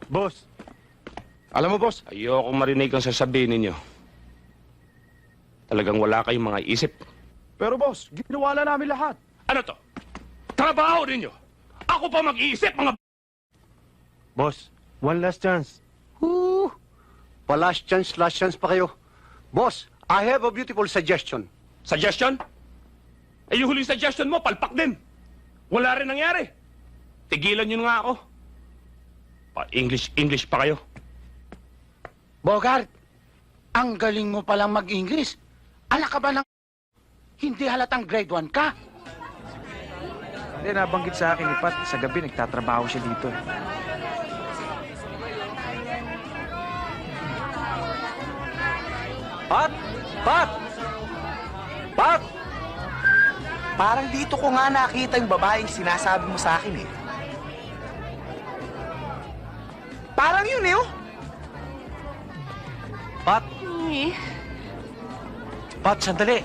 Boss. Alam mo, boss, Ayokong marinig ang sasabihin ninyo. Talagang wala kayong mga isip. pero boss, ginawa na namin lahat. Ano to? Trabaho ninyo! Ako pa mag-iisip, mga... Boss, one last chance. Last chance pa kayo. Boss, I have a beautiful suggestion. Suggestion? Eh, yung huling suggestion mo, palpak din. Wala rin nangyari. Tigilan nyo nga ako. English pa kayo. Bogart, ang galing mo palang mag-English. Ala ka ba ng... Hindi halatang grade 1 ka? Hindi, nabanggit sa akin ni Pat, sa gabi nagtatrabaho siya dito. Pat! Pat! Pat! Parang dito ko nga nakita yung babaeng sinasabi mo sa akin eh. Parang yun eh, oh. Pat! Pat, sandali!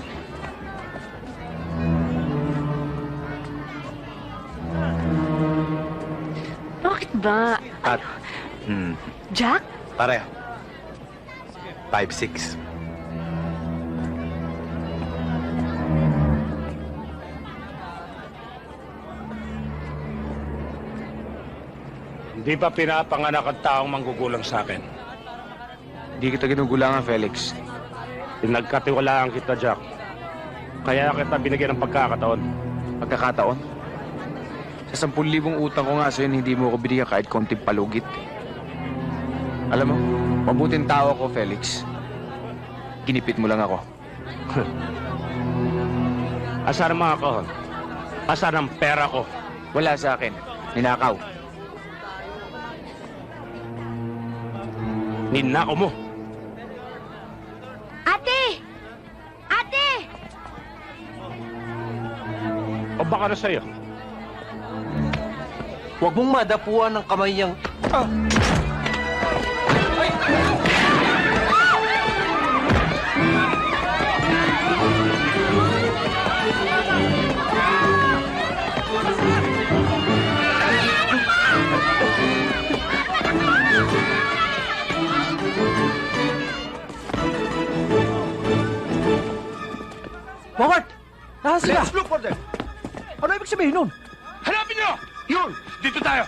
Bakit ba? Pat, Jack? pareho. 5'6". Hindi pa pinapanganak ang taong manggugulang sa akin. Hindi kita ginugulangan, Felix. Pinagkatiwalaan kita, Jack. Kaya kita binigyan ng pagkakataon. Pagkakataon? Sa 10,000 utang ko nga sa'yo, hindi mo ako binigyan kahit konting palugit. Alam mo, mabuting tao ako, Felix. Ginipit mo lang ako. Asan ang mga kahon? Asan ang pera ko? Wala sa akin. Ninakaw. Ninako mo. Ate! Ate! O baka na sa'yo? Huwag mong madapuan ng kamay niyang... Bogart! Nasaan sila? Let's look for them. Ano ibig sabihin nun? Hanapin nyo! Yun! Dito tayo!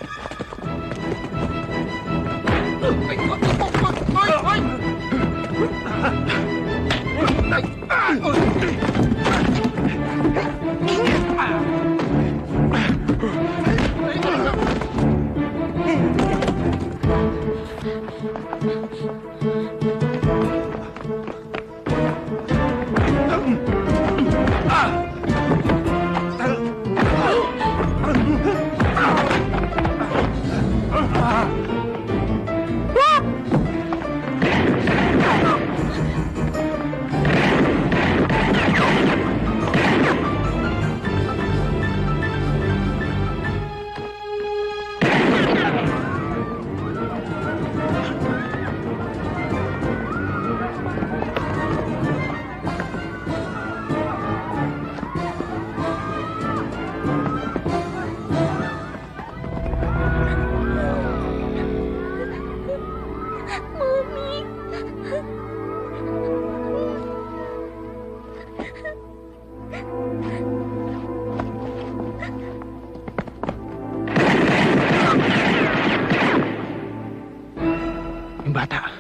Yung bata.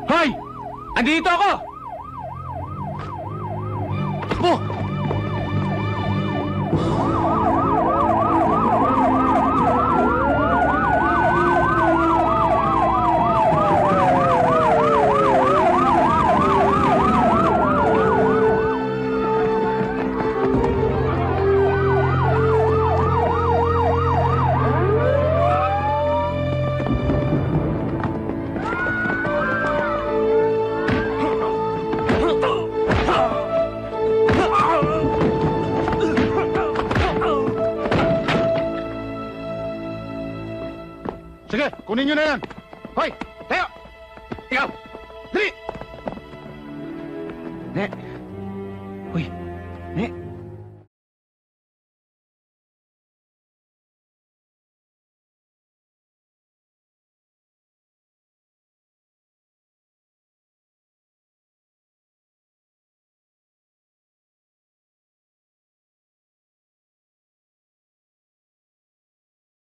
Hoy! Andito ako! Takbo! Sige, kunin nyo na yan. Hoy, tayo! Ikaw! Dali! Ne,